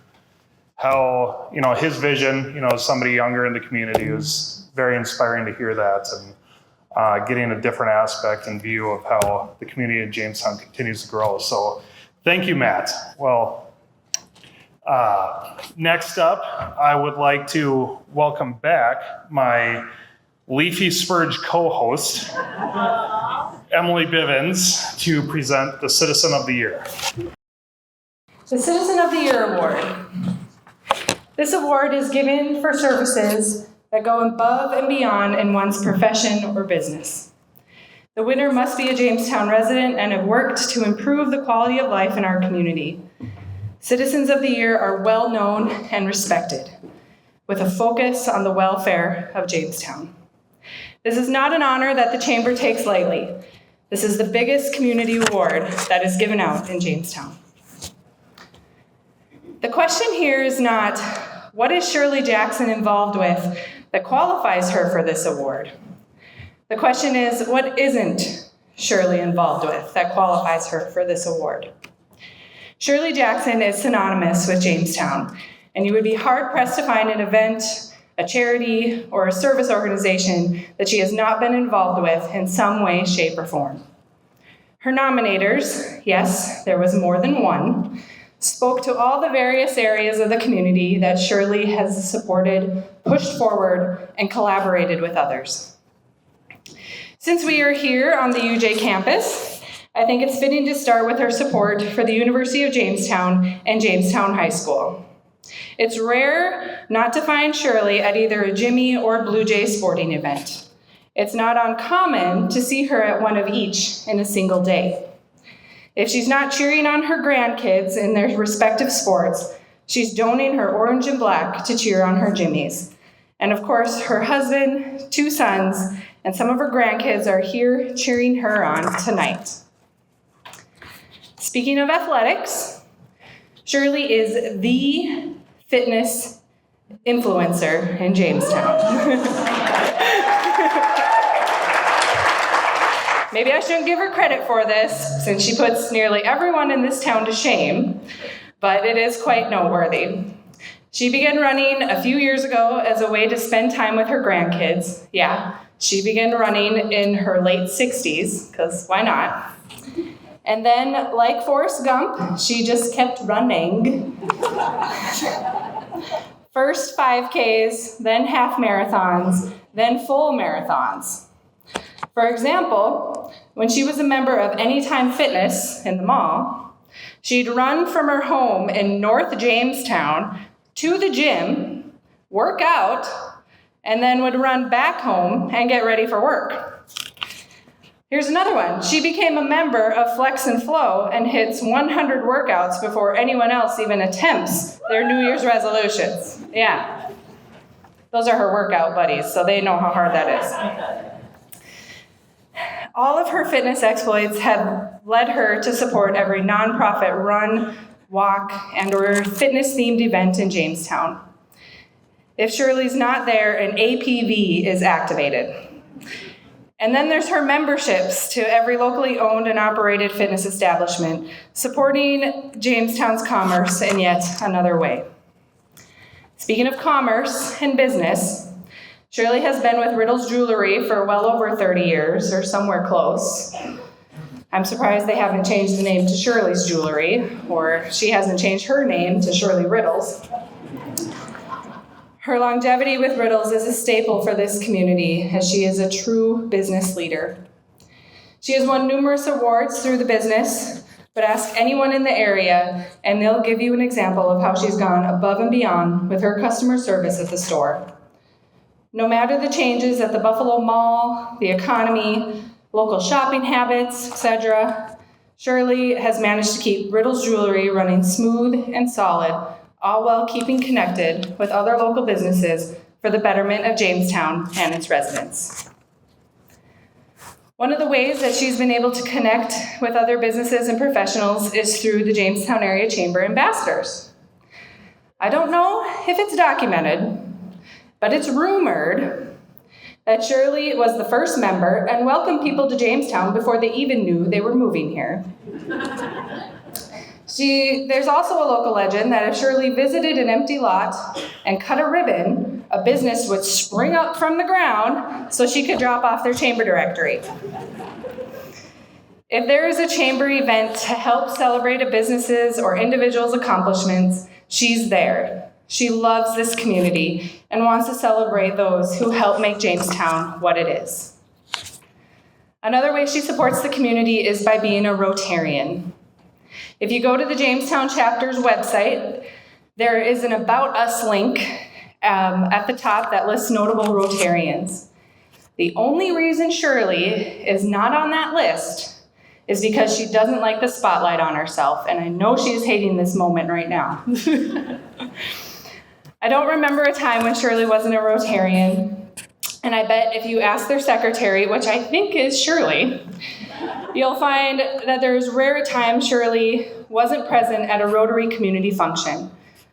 How, his vision, as somebody younger in the community, was very inspiring to hear that, and getting a different aspect and view of how the community of Jamestown continues to grow. So thank you, Matt. Well, next up, I would like to welcome back my Leafy Spurge co-host, Emily Bivens, to present the Citizen of the Year. The Citizen of the Year Award. This award is given for services that go above and beyond in one's profession or business. The winner must be a Jamestown resident and have worked to improve the quality of life in our community. Citizens of the Year are well known and respected, with a focus on the welfare of Jamestown. This is not an honor that the Chamber takes lightly. This is the biggest community award that is given out in Jamestown. The question here is not, what is Shirley Jackson involved with that qualifies her for this award? The question is, what isn't Shirley involved with that qualifies her for this award? Shirley Jackson is synonymous with Jamestown, and you would be hard-pressed to find an event, a charity, or a service organization that she has not been involved with in some way, shape, or form. Her nominators, yes, there was more than one, spoke to all the various areas of the community that Shirley has supported, pushed forward, and collaborated with others. Since we are here on the UJ campus, I think it's fitting to start with her support for the University of Jamestown and Jamestown High School. It's rare not to find Shirley at either a Jimmy or Blue Jay sporting event. It's not uncommon to see her at one of each in a single day. If she's not cheering on her grandkids in their respective sports, she's donning her orange and black to cheer on her Jimmies. And of course, her husband, 2 sons, and some of her grandkids are here cheering her on tonight. Speaking of athletics, Shirley is the fitness influencer in Jamestown. Maybe I shouldn't give her credit for this, since she puts nearly everyone in this town to shame, but it is quite noteworthy. She began running a few years ago as a way to spend time with her grandkids. Yeah, she began running in her late 60s, because why not? And then, like Forrest Gump, she just kept running. First 5Ks, then half marathons, then full marathons. For example, when she was a member of Anytime Fitness in the mall, she'd run from her home in North Jamestown to the gym, work out, and then would run back home and get ready for work. Here's another one. She became a member of Flex and Flow and hits 100 workouts before anyone else even attempts their New Year's resolutions. Yeah. Those are her workout buddies, so they know how hard that is. All of her fitness exploits have led her to support every nonprofit run, walk, and/or fitness-themed event in Jamestown. If Shirley's not there, an APV is activated. And then there's her memberships to every locally owned and operated fitness establishment, supporting Jamestown's commerce in yet another way. Speaking of commerce and business, Shirley has been with Riddle's Jewelry for well over 30 years, or somewhere close. I'm surprised they haven't changed the name to Shirley's Jewelry, or she hasn't changed her name to Shirley Riddles. Her longevity with Riddles is a staple for this community, as she is a true business leader. She has won numerous awards through the business, but ask anyone in the area, and they'll give you an example of how she's gone above and beyond with her customer service at the store. No matter the changes at the Buffalo Mall, the economy, local shopping habits, etc., Shirley has managed to keep Riddle's Jewelry running smooth and solid, all while keeping connected with other local businesses for the betterment of Jamestown and its residents. One of the ways that she's been able to connect with other businesses and professionals is through the Jamestown Area Chamber Ambassadors. I don't know if it's documented, but it's rumored that Shirley was the first member and welcomed people to Jamestown before they even knew they were moving here. There's also a local legend that if Shirley visited an empty lot and cut a ribbon, a business would spring up from the ground so she could drop off their chamber directory. If there is a chamber event to help celebrate a business's or individual's accomplishments, she's there. She loves this community and wants to celebrate those who help make Jamestown what it is. Another way she supports the community is by being a Rotarian. If you go to the Jamestown chapter's website, there is an About Us link, at the top that lists notable Rotarians. The only reason Shirley is not on that list is because she doesn't like the spotlight on herself, and I know she's hating this moment right now. I don't remember a time when Shirley wasn't a Rotarian, and I bet if you ask their secretary, which I think is Shirley, you'll find that there's rare times Shirley wasn't present at a Rotary community function,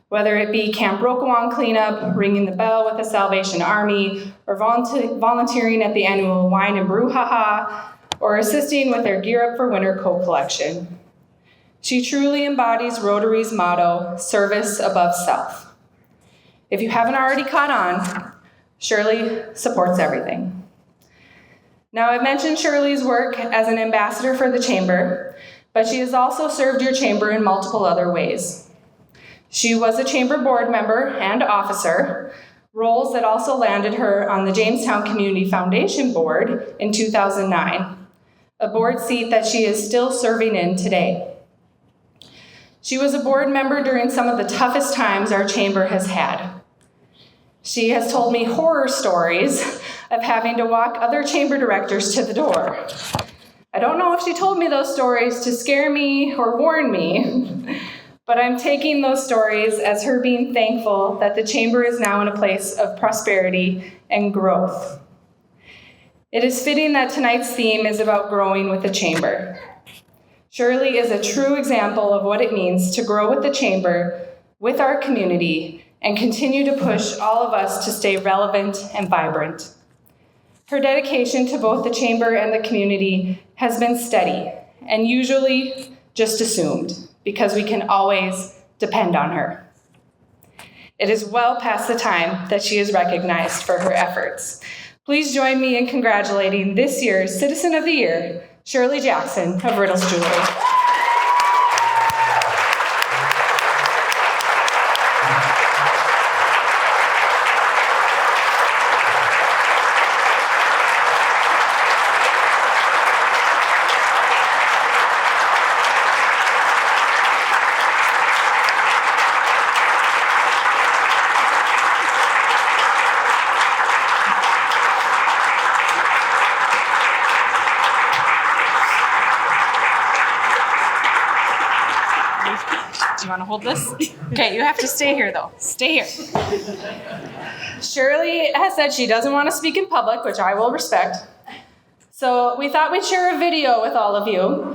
whether it be Camp Roquan cleanup, ringing the bell with the Salvation Army, or volunteering at the annual Wine and Brouhaha, or assisting with their Gear Up for Winter coat collection. She truly embodies Rotary's motto, service above self. If you haven't already caught on, Shirley supports everything. Now, I've mentioned Shirley's work as an ambassador for the Chamber, but she has also served your Chamber in multiple other ways. She was a Chamber board member and officer, roles that also landed her on the Jamestown Community Foundation Board in 2009, a board seat that she is still serving in today. She was a board member during some of the toughest times our Chamber has had. She has told me horror stories of having to walk other Chamber directors to the door. I don't know if she told me those stories to scare me or warn me, but I'm taking those stories as her being thankful that the Chamber is now in a place of prosperity and growth. It is fitting that tonight's theme is about growing with the Chamber. Shirley is a true example of what it means to grow with the Chamber, with our community, and continue to push all of us to stay relevant and vibrant. Her dedication to both the Chamber and the community has been steady and usually just assumed because we can always depend on her. It is well past the time that she is recognized for her efforts. Please join me in congratulating this year's Citizen of the Year, Shirley Jackson of Riddles Jewelry. Do you want to hold this? Okay, you have to stay here though. Stay here. Shirley has said she doesn't want to speak in public, which I will respect. So we thought we'd share a video with all of you.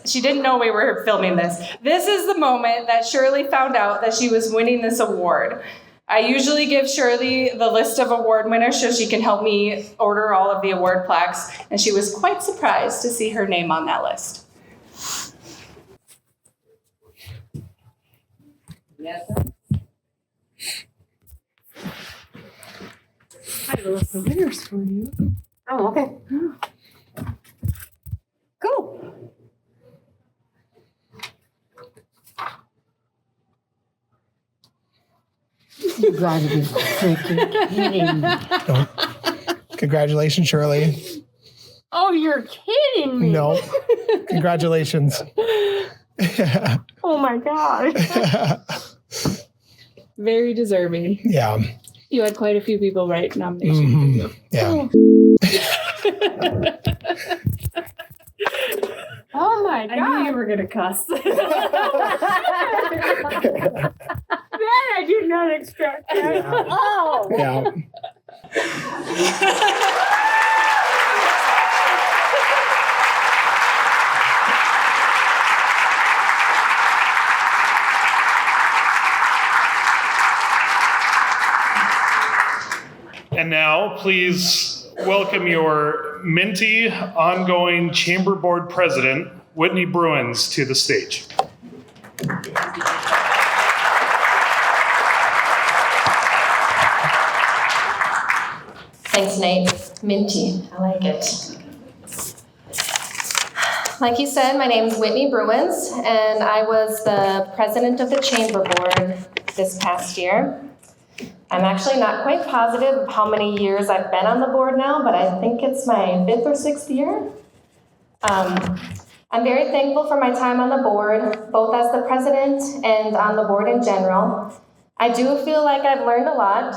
She didn't know we were filming this. This is the moment that Shirley found out that she was winning this award. I usually give Shirley the list of award winners so she can help me order all of the award plaques, and she was quite surprised to see her name on that list. Yes. I have a list of winners for you. Oh, okay. Cool. You gotta be freaking kidding me. Oh. Congratulations, Shirley. Oh, you're kidding me. No. Congratulations. Oh my God. Very deserving. Yeah. You had quite a few people write nominations. Mm-hmm. Yeah. Oh my God. I knew you were going to cuss. That I did not expect. Yeah. Oh. Yeah. And now, please welcome your minty, ongoing Chamber Board President, Whitney Bruins, to the stage. Thanks, Nate. Minty, I like it. Like you said, my name is Whitney Bruins, and I was the president of the Chamber Board this past year. I'm actually not quite positive of how many years I've been on the board now, but I think it's my 5th or 6th year. I'm very thankful for my time on the board, both as the president and on the board in general. I do feel like I've learned a lot,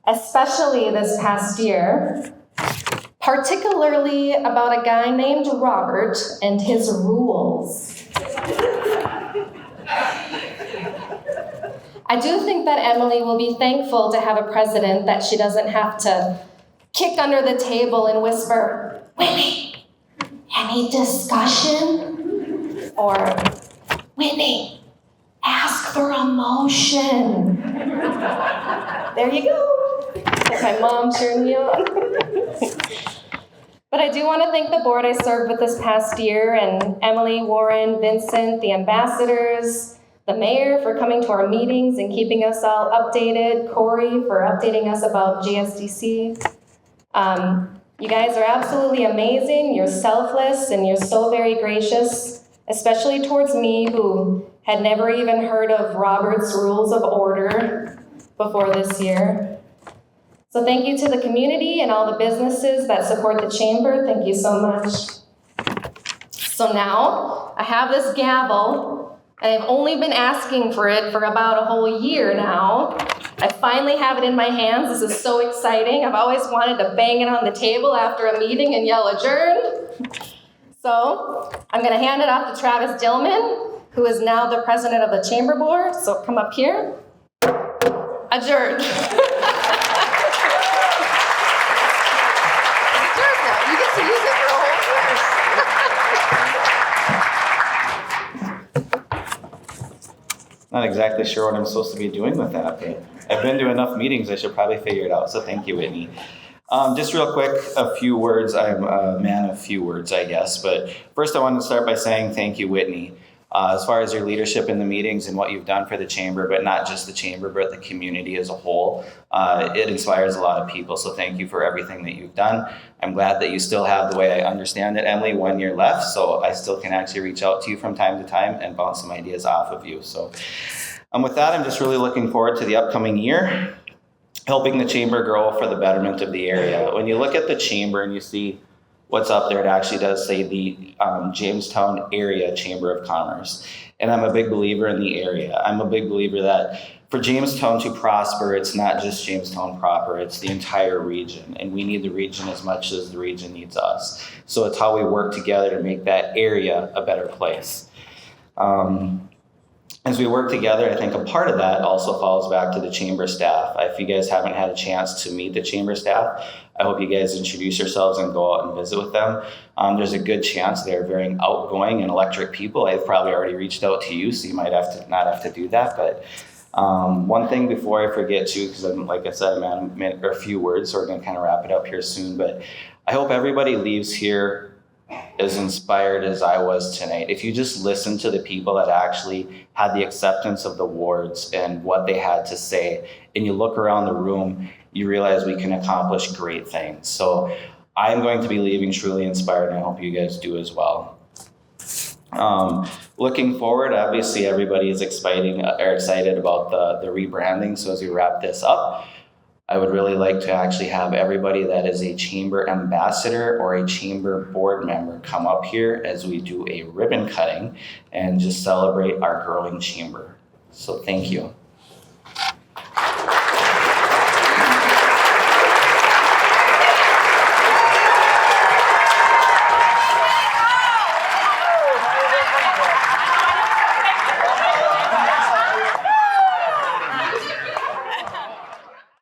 especially this past year, particularly about a guy named Robert and his rules. I do think that Emily will be thankful to have a president that she doesn't have to kick under the table and whisper, "Whitney, any discussion?" Or, "Whitney, ask for a motion." There you go. That's my mom cheering me on. But I do want to thank the board I served with this past year, and Emily, Warren, Vincent, the ambassadors, the mayor for coming to our meetings and keeping us all updated, Corey for updating us about GSDC. You guys are absolutely amazing, you're selfless, and you're so very gracious, especially towards me who had never even heard of Robert's Rules of Order before this year. So thank you to the community and all the businesses that support the chamber. Thank you so much. So now I have this gavel, and I've only been asking for it for about a whole year now. I finally have it in my hands. This is so exciting. I've always wanted to bang it on the table after a meeting and yell adjourn. So I'm gonna hand it off to Travis Dillman, who is now the president of the chamber board. So come up here. Adjourn. Not exactly sure what I'm supposed to be doing with that, but I've been to enough meetings, I should probably figure it out. So thank you, Whitney. Just real quick, a few words. I'm a man of few words, I guess. But first I want to start by saying thank you, Whitney. As far as your leadership in the meetings and what you've done for the chamber, but not just the chamber, but the community as a whole, it inspires a lot of people. So thank you for everything that you've done. I'm glad that you still have, the way I understand it, Emily, 1 year left. So I still can actually reach out to you from time to time and bounce some ideas off of you. So with that, I'm just really looking forward to the upcoming year, helping the chamber grow for the betterment of the area. When you look at the chamber and you see what's up there, it actually does say the Jamestown Area Chamber of Commerce. And I'm a big believer in the area. I'm a big believer that for Jamestown to prosper, it's not just Jamestown proper, it's the entire region. And we need the region as much as the region needs us. So it's how we work together to make that area a better place. As we work together, I think a part of that also falls back to the chamber staff. If you guys haven't had a chance to meet the chamber staff, I hope you guys introduce yourselves and go out and visit with them. There's a good chance they're very outgoing and electric people. I've probably already reached out to you, so you might not have to do that. But one thing before I forget too, because like I said, I'm a few words, so we're gonna kind of wrap it up here soon. But I hope everybody leaves here as inspired as I was tonight. If you just listen to the people that actually had the acceptance of the awards and what they had to say, and you look around the room, you realize we can accomplish great things. So I'm going to be leaving truly inspired, and I hope you guys do as well. Looking forward, obviously everybody is excited about the rebranding. So as we wrap this up, I would really like to actually have everybody that is a chamber ambassador or a chamber board member come up here as we do a ribbon cutting and just celebrate our growing chamber. So thank you.